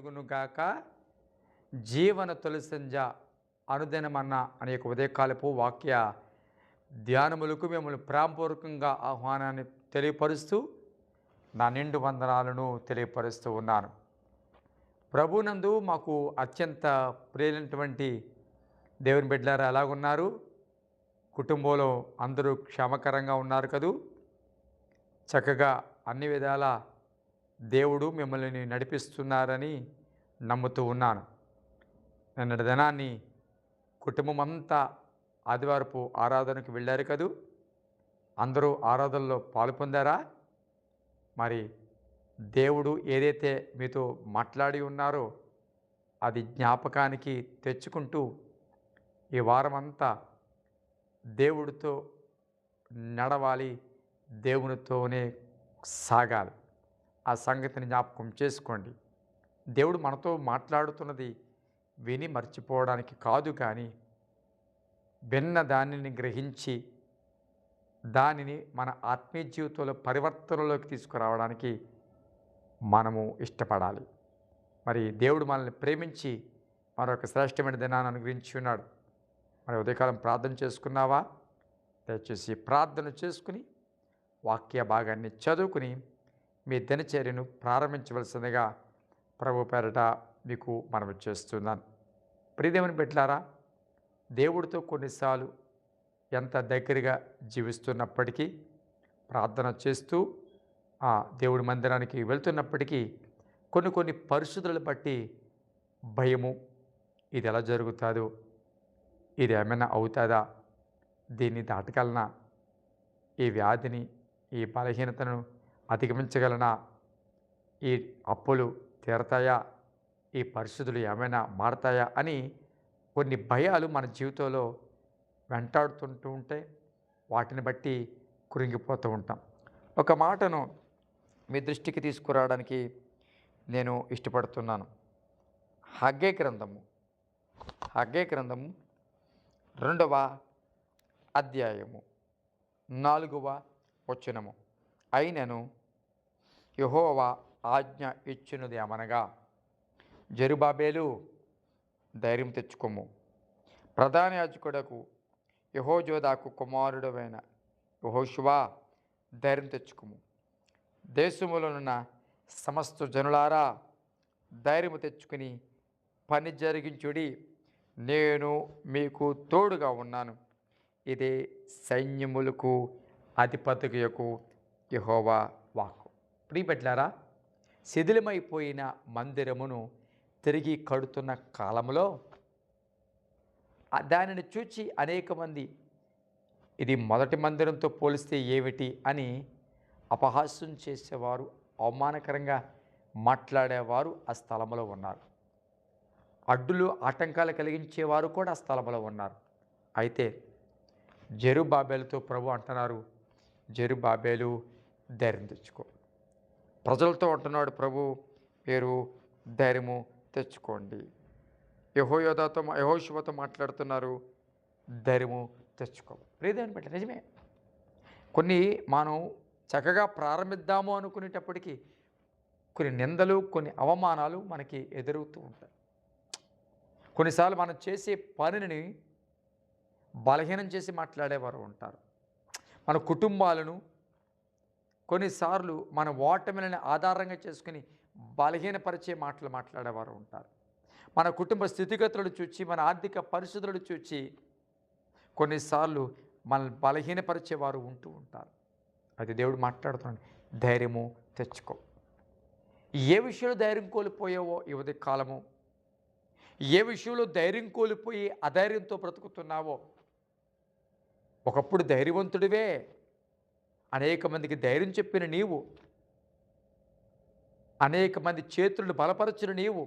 కలుగునుగాక. జీవన తొలి సంధ్య అనుదినమన్న అనే యొక్క ఉదయకాలపు వాక్య ధ్యానములకు మిమ్మల్ని ప్రేమపూర్వకంగా ఆహ్వానాన్ని తెలియపరుస్తూ నా నిండు వందనాలను తెలియపరుస్తూ ఉన్నాను. ప్రభునందు మాకు అత్యంత ప్రియులైనటువంటి దేవుని బిడ్డలారా ఎలాగున్నారు? కుటుంబంలో అందరూ క్షేమకరంగా ఉన్నారు కదూ? చక్కగా అన్ని విధాల దేవుడు మిమ్మల్ని నడిపిస్తున్నారని నమ్ముతూ ఉన్నాను. నిన్నటి దినాన్ని కుటుంబం అంతా ఆదివారపు ఆరాధనకు వెళ్ళారు కదూ? అందరూ ఆరాధనలో పాలు పొందారా? మరి దేవుడు ఏదైతే మీతో మాట్లాడి ఉన్నారో అది జ్ఞాపకానికి తెచ్చుకుంటూ ఈ వారమంతా దేవుడితో నడవాలి, దేవునితోనే సాగాలి. ఆ సంగతిని జ్ఞాపకం చేసుకోండి. దేవుడు మనతో మాట్లాడుతున్నది విని మర్చిపోవడానికి కాదు, కానీ విన్న దానిని గ్రహించి దానిని మన ఆత్మీయ జీవితంలో పరివర్తనలోకి తీసుకురావడానికి మనము ఇష్టపడాలి. మరి దేవుడు మనల్ని ప్రేమించి మరొక శ్రేష్టమైన దినాన్ని అనుగ్రహించి ఉన్నాడు. మరి ఉదయకాలం ప్రార్థన చేసుకున్నావా? దయచేసి ప్రార్థన చేసుకుని వాక్య భాగాన్ని చదువుకుని మీ దినచర్యను ప్రారంభించవలసిందిగా ప్రభు పేరట మీకు మనవి చేస్తున్నాను. ప్రియదేవుని బిడ్డలారా, దేవుడితో కొన్నిసార్లు ఎంత దగ్గరగా జీవిస్తున్నప్పటికీ, ప్రార్థన చేస్తూ ఆ దేవుడి మందిరానికి వెళ్తున్నప్పటికీ కొన్ని పరిస్థితులను బట్టి భయము, ఇది ఎలా జరుగుతుందో, ఇది ఏమైనా అవుతుందా, దీన్ని దాటగలనా, ఈ వ్యాధిని, ఈ బలహీనతను అధిగమించగలనా, ఈ అప్పులు తీరతాయా, ఈ పరిస్థితులు ఏమైనా మారతాయా అని కొన్ని భయాలు మన జీవితంలో వెంటాడుతుంటూ ఉంటే వాటిని బట్టి కృంగిపోతూ ఉంటాం. ఒక మాటను మీ దృష్టికి తీసుకురావడానికి నేను ఇష్టపడుతున్నాను. హగ్గై గ్రంథము 2వ అధ్యాయము 4వ వచనము. అయినను యెహోవా ఆజ్ఞ ఇచ్చినది ఏమనగా, జెరుబాబేలు ధైర్యం తెచ్చుకోము, ప్రధాన యాజకుడకు యెహోజాదాకు కుమారుడైన యెహోషువ ధైర్యం తెచ్చుకోము, దేశములోనున్న సమస్త జనులారా ధైర్యము తెచ్చుకుని పని జరిగించుడి, నేను మీకు తోడుగా ఉన్నాను. ఇదే సైన్యములకు అధిపతియకు యెహోవా వాక్కు. ప్రియబిడ్డలారా, శిథిలమైపోయిన మందిరమును తిరిగి కడుతున్న కాలంలో దానిని చూచి అనేక మంది ఇది మొదటి మందిరంతో పోలిస్తే ఏమిటి అని అపహాస్యం చేసేవారు, అవమానకరంగా మాట్లాడేవారు ఆ స్థలంలో ఉన్నారు. అడ్డులు ఆటంకాలు కలిగించేవారు కూడా ఆ స్థలంలో ఉన్నారు. అయితే జెరుబాబేలుతో ప్రభు అంటున్నారు, జెరుబాబేలు ధైర్యం తెచ్చుకో. ప్రజలతో అంటున్నాడు ప్రభు, మీరు ధైర్యము తెచ్చుకోండి. యెహోషువతో మాట్లాడుతున్నారు, ధైర్యము తెచ్చుకో. ప్రియదేవుని బిడ్డ, నిజమే, కొన్ని మనం చక్కగా ప్రారంభిద్దాము అనుకునేటప్పటికీ కొన్ని నిందలు, కొన్ని అవమానాలు మనకి ఎదురవుతూ ఉంటాయి. కొన్నిసార్లు మనం చేసే పనిని బలహీనం చేసి మాట్లాడేవారు ఉంటారు. మన కుటుంబాలను కొన్నిసార్లు మన ఓటమిలను ఆధారంగా చేసుకుని బలహీనపరిచే మాటలు మాట్లాడేవారు ఉంటారు. మన కుటుంబ స్థితిగతులను చూచి, మన ఆర్థిక పరిస్థితులను చూచి కొన్నిసార్లు మనల్ని బలహీనపరిచేవారు ఉంటూ ఉంటారు. అది దేవుడు మాట్లాడుతున్నాడు, ధైర్యము తెచ్చుకో. ఏ విషయంలో ధైర్యం కోల్పోయావో ఈ ఉదయ కాలము, ఏ విషయంలో ధైర్యం కోల్పోయి అధైర్యంతో బ్రతుకుతున్నావో, ఒకప్పుడు ధైర్యవంతుడివే, అనేక మందికి ధైర్యం చెప్పిన నీవు, అనేక మంది చేతులను బలపరచిన నీవు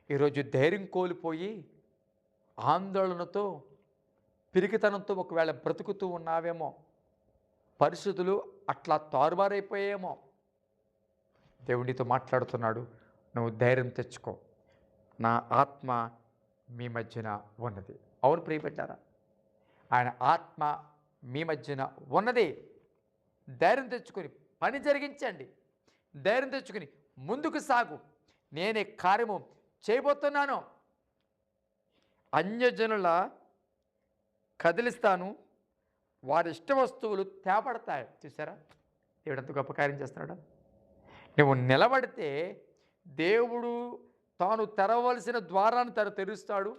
ఈరోజు ధైర్యం కోల్పోయి ఆందోళనతో, పిరికితనంతో ఒకవేళ బ్రతుకుతూ ఉన్నావేమో, పరిస్థితులు అట్లా తారుమారైపోయేమో. దేవుడితో మాట్లాడుతున్నాడు, నువ్వు ధైర్యం తెచ్చుకో, నా ఆత్మ మీ మధ్యన ఉన్నది. అవును ప్రియబిడ్డారా, ఆయన ఆత్మ మీ మధ్యన ఉన్నది. ధైర్యం తెచ్చుకొని పని జరిగించండి, ధైర్యం తెచ్చుకుని ముందుకు సాగు. నేనే కార్యము చేయబోతున్నాను. అన్యజనుల కదిలిస్తాను, వారి ఇష్ట వస్తువులు తేపడతాయి. చూసారా దేవుడు ఎంత గొప్ప కార్యం చేస్తున్నాడు. నువ్వు నిలబడితే దేవుడు తాను తెరవలసిన ద్వారాన్ని తను తెరుస్తాడు.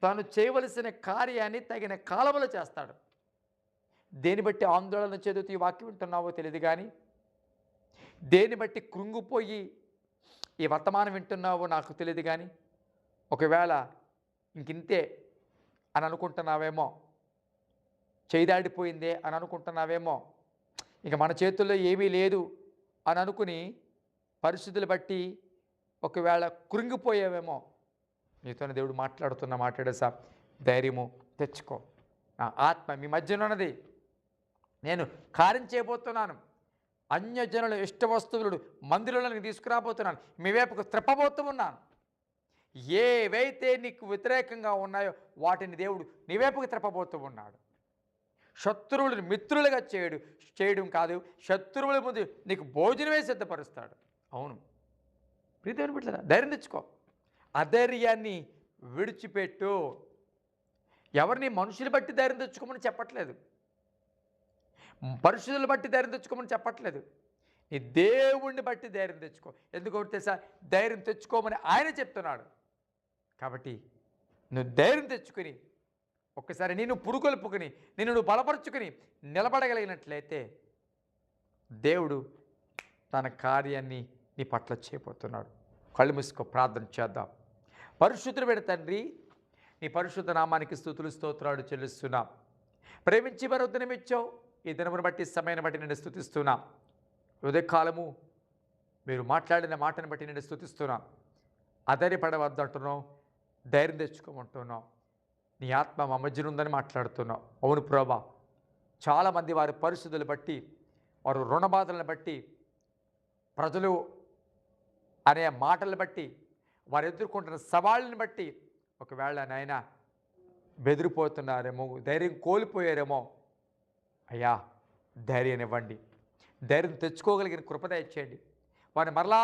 తాను చేయవలసిన కార్యాన్ని తగిన కాలములో చేస్తాడు. దేని బట్టి ఆందోళన చెందుతూ ఈ వాక్యం వింటున్నావో తెలియదు కానీ, దేని బట్టి కృంగిపోయి ఈ వర్తమానం వింటున్నావో నాకు తెలియదు కానీ, ఒకవేళ ఇంకింతే అని అనుకుంటున్నావేమో, చేయిదాడిపోయిందే అని అనుకుంటున్నావేమో, ఇంక మన చేతుల్లో ఏమీ లేదు అని అనుకుని పరిస్థితులు బట్టి ఒకవేళ కృంగిపోయావేమో, నీతోనే దేవుడు మాట్లాడేసా ధైర్యము తెచ్చుకో. నా ఆత్మ మీ మధ్యన ఉన్నది, నేను కార్యం చేయబోతున్నాను. అన్యజనుల ఇష్ట వస్తువులు మందిరంలోకి తీసుకురాబోతున్నాను, మీ వైపుకు త్రిప్పబోతూ ఉన్నాను. ఏవైతే నీకు వ్యతిరేకంగా ఉన్నాయో వాటిని దేవుడు నీ వైపుకు త్రిప్పబోతూ ఉన్నాడు. శత్రువులను మిత్రులుగా చేయడం కాదు, శత్రువుల ముందు నీకు భోజనమే సిద్ధపరుస్తాడు. అవును ప్రీతిని బిడ్డలారా, ధైర్యం తెచ్చుకో. అధైర్యాన్ని విడిచిపెట్టు. ఎవరిని మనుషులు బట్టి ధైర్యం తెచ్చుకోమని చెప్పట్లేదు, పరిశుద్ధులు బట్టి ధైర్యం తెచ్చుకోమని చెప్పట్లేదు. నీ దేవుణ్ణి బట్టి ధైర్యం తెచ్చుకో. ఎందుకంటే తెలుసా, ధైర్యం తెచ్చుకోమని ఆయన చెప్తున్నాడు. కాబట్టి నువ్వు ధైర్యం తెచ్చుకుని ఒక్కసారి నేను పురుకొల్పుకుని నిన్ను నువ్వు బలపరుచుకుని నిలబడగలిగినట్లయితే దేవుడు తన కార్యాన్ని నీ పట్ల చేయబోతున్నాడు. కళ్ళు మూసుకో, ప్రార్థన చేద్దాం. పరిశుద్ధుడైన తండ్రి, నీ పరిశుద్ధ నామానికి స్తుతులు స్తోత్రాలు చెల్లిస్తున్నాం. ప్రేమించి మరొద్దనమిచ్చావు. ఈ దినమును బట్టి సమయాన్ని బట్టి నేను స్తుతిస్తున్నాం. ఉదయకాలము మీరు మాట్లాడిన మాటను బట్టి నేను స్తుతిస్తున్నాం. అధైర్యపడవద్దంటున్నాం, ధైర్యం తెచ్చుకోమంటున్నాం. నీ ఆత్మ మా మధ్యన ఉందని మాట్లాడుతున్నావు. అవును ప్రభా, చాలామంది వారి పరిస్థితులు బట్టి, వారు రుణబాధలను బట్టి, ప్రజలు అనే మాటలను బట్టి, వారు ఎదుర్కొంటున్న సవాళ్ళని బట్టి ఒకవేళ నాయన బెదిరిపోతున్నారేమో, ధైర్యం కోల్పోయారేమో. అయ్యా ధైర్యాన్ని ఇవ్వండి, ధైర్యం తెచ్చుకోగలిగిన కృప దయచేయండి. వారిని మరలా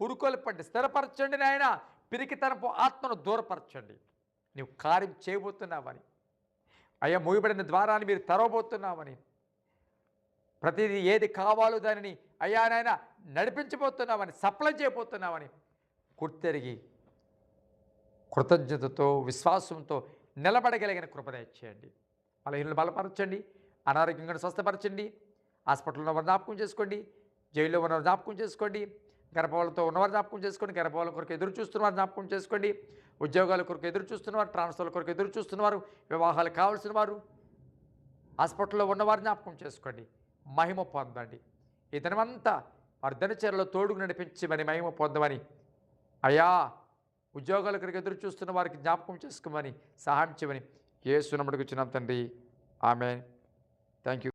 పురుకొల్పండి, స్థిరపరచండి నాయన. పిరికితనపు ఆత్మను దూరపరచండి. నీవు కార్యం చేయబోతున్నావని, అయ్యా మూయబడిన ద్వారాన్ని మీరు తెరవబోతున్నామని, ప్రతిదీ ఏది కావాలో దానిని అయ్యా నాయన నడిపించబోతున్నామని, సప్లై చేయబోతున్నామని గుర్తెరిగి కృతజ్ఞతతో విశ్వాసంతో నిలబడగలిగిన కృప దయచేయండి. బలహీనలు బలపరచండి, అనారోగ్యంగా స్వస్థపరచండి. హాస్పిటల్లో ఉన్నవారు జ్ఞాపకం చేసుకోండి, జైల్లో ఉన్నవారు జ్ఞాపకం చేసుకోండి, గర్భవతులతో ఉన్నవారు జ్ఞాపకం చేసుకోండి, గర్భవతుల కొరకు ఎదురు చూస్తున్నవారు జ్ఞాపకం చేసుకోండి, ఉద్యోగాల కొరకు ఎదురు చూస్తున్నవారు, ట్రాన్స్ఫర్ల కొరకు ఎదురు చూస్తున్నవారు, వివాహాలు కావాల్సిన వారు, హాస్పిటల్లో ఉన్నవారు జ్ఞాపకం చేసుకోండి. మహిమ పొందండి. ఈ దినమంతా వారి దినచర్యలో తోడుకు నడిపించి మరి మహిమ పొందమని, అయ్యా ఉద్యోగాల కొరకు ఎదురు చూస్తున్న వారికి జ్ఞాపకం చేసుకోమని, సహాయం చేయమని యేసు నామమున అడుగుచున్నాం తండ్రి. ఆమేన్. Thank you.